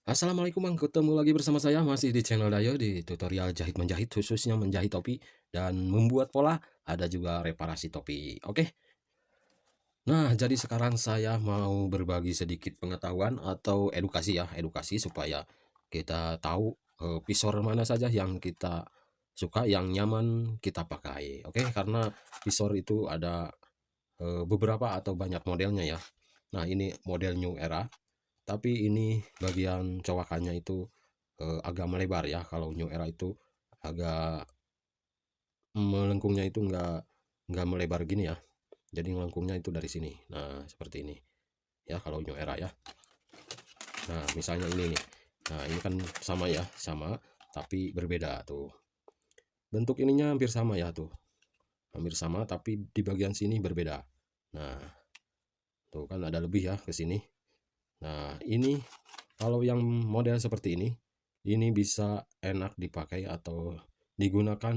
Assalamualaikum Bang, ketemu lagi bersama saya masih di channel Dayo di tutorial jahit menjahit khususnya menjahit topi dan membuat pola, ada juga reparasi topi. Oke. Nah, jadi sekarang saya mau berbagi sedikit pengetahuan atau edukasi ya, edukasi supaya kita tahu visor mana saja yang kita suka, yang nyaman kita pakai. Oke, karena visor itu ada beberapa atau banyak modelnya ya. Nah, ini model New Era. Tapi ini bagian cowakannya itu, agak melebar ya, kalau New Era itu agak melengkungnya itu nggak melebar gini ya, jadi melengkungnya itu dari sini. Nah, seperti ini ya kalau New Era ya. Nah, misalnya ini nih, nah ini kan sama ya, sama tapi berbeda tuh. Bentuk ininya hampir sama ya tuh, hampir sama tapi di bagian sini berbeda. Nah, tuh kan ada lebih ya ke sini. Nah, ini kalau yang model seperti ini bisa enak dipakai atau digunakan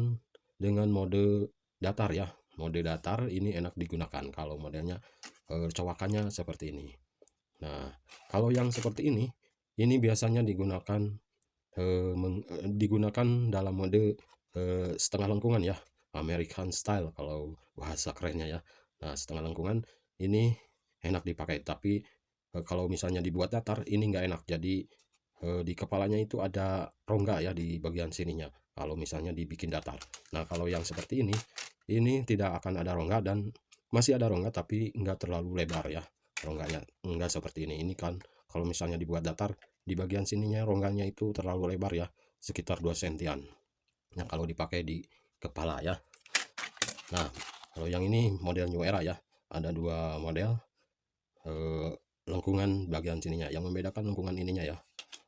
dengan mode datar ya. Mode datar ini enak digunakan kalau modelnya cowakannya seperti ini. Nah, kalau yang seperti ini biasanya digunakan digunakan dalam mode setengah lengkungan ya. American style kalau bahasa kerennya ya. Nah, setengah lengkungan ini enak dipakai, tapi kalau misalnya dibuat datar ini nggak enak. Jadi di kepalanya itu ada rongga ya di bagian sininya kalau misalnya dibikin datar. Nah, kalau yang seperti ini tidak akan ada rongga dan masih ada rongga tapi nggak terlalu lebar ya rongganya, nggak seperti ini kan kalau misalnya dibuat datar di bagian sininya rongganya itu terlalu lebar ya, sekitar 2 sentian. Nah, kalau dipakai di kepala ya. Nah, kalau yang ini model New Era ya, ada dua model eh, lengkungan bagian sininya yang membedakan lengkungan ininya ya.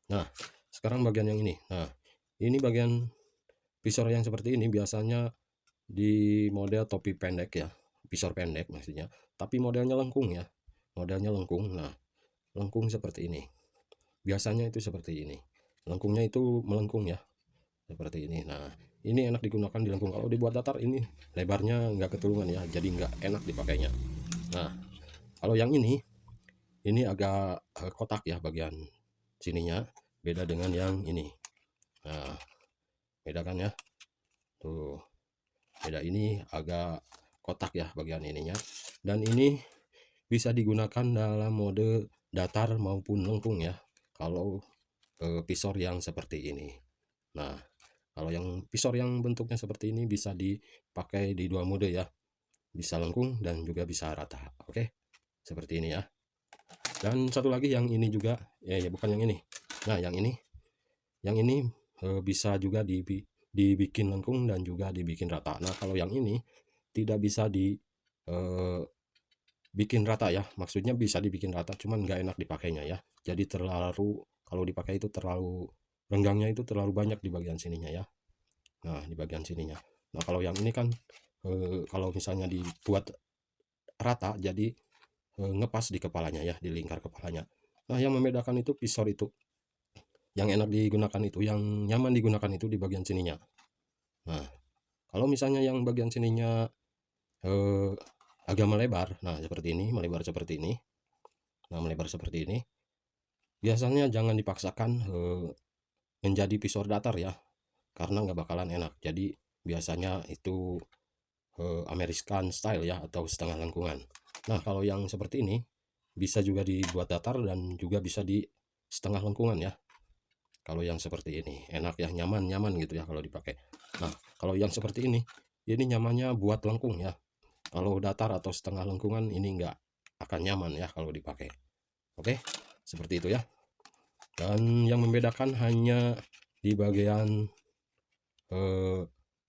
Nah, sekarang bagian yang ini. Nah, ini bagian visor yang seperti ini biasanya di model topi pendek ya, visor pendek maksudnya, tapi modelnya lengkung ya, modelnya lengkung. Nah, lengkung seperti ini, biasanya itu seperti ini, lengkungnya itu melengkung ya, seperti ini. Nah, ini enak digunakan di lengkung. Kalau dibuat datar ini lebarnya nggak ketulungan ya, jadi nggak enak dipakainya. Nah, kalau yang ini agak kotak ya bagian sininya, beda dengan yang ini. Nah, beda kan ya, tuh beda, ini agak kotak ya bagian ininya, dan ini bisa digunakan dalam mode datar maupun lengkung ya kalau visor yang seperti ini. Nah, kalau yang visor yang bentuknya seperti ini bisa dipakai di dua mode ya, bisa lengkung dan juga bisa rata. Oke, seperti ini ya. Dan satu lagi yang ini juga ya bukan yang ini. Nah, yang ini bisa juga dibikin lengkung dan juga dibikin rata. Nah, kalau yang ini tidak bisa dibikin rata ya, maksudnya bisa dibikin rata cuman nggak enak dipakainya ya, jadi terlalu, kalau dipakai itu terlalu renggangnya itu terlalu banyak di bagian sininya ya. Nah, di bagian sininya. Nah, kalau yang ini kan kalau misalnya dibuat rata jadi ngepas di kepalanya ya, di lingkar kepalanya. Nah, yang membedakan itu visor itu, yang enak digunakan itu, yang nyaman digunakan itu di bagian sininya. Nah, kalau misalnya yang bagian sininya eh, agak melebar, nah seperti ini, melebar seperti ini, nah melebar seperti ini, biasanya jangan dipaksakan menjadi visor datar ya, karena nggak bakalan enak. Jadi biasanya itu American style ya atau setengah lengkungan. Nah, kalau yang seperti ini bisa juga dibuat datar dan juga bisa di setengah lengkungan ya. Kalau yang seperti ini enak ya, nyaman-nyaman gitu ya kalau dipakai. Nah, kalau yang seperti ini nyamannya buat lengkung ya. Kalau datar atau setengah lengkungan ini nggak akan nyaman ya kalau dipakai. Oke, seperti itu ya. Dan yang membedakan hanya di bagian eh,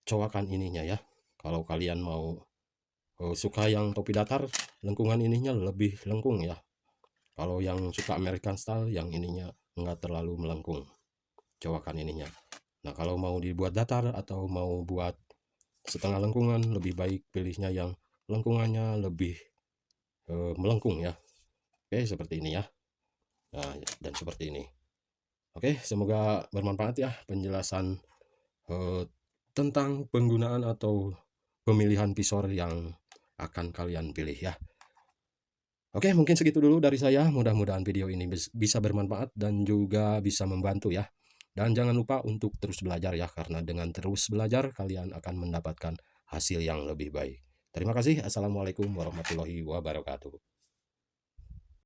cowakan ininya ya. Kalau kalian mau suka yang topi datar, lengkungan ininya lebih lengkung ya. Kalau yang suka American style, yang ininya nggak terlalu melengkung cowakan ininya. Nah, kalau mau dibuat datar atau mau buat setengah lengkungan, lebih baik pilihnya yang lengkungannya lebih melengkung ya. Oke, seperti ini ya. Nah, dan seperti ini. Oke, semoga bermanfaat ya penjelasan eh, tentang penggunaan atau pemilihan visor yang akan kalian pilih ya. Oke, mungkin segitu dulu dari saya. Mudah-mudahan video ini bisa bermanfaat dan juga bisa membantu ya. Dan jangan lupa untuk terus belajar ya, karena dengan terus belajar kalian akan mendapatkan hasil yang lebih baik. Terima kasih. Assalamualaikum warahmatullahi wabarakatuh.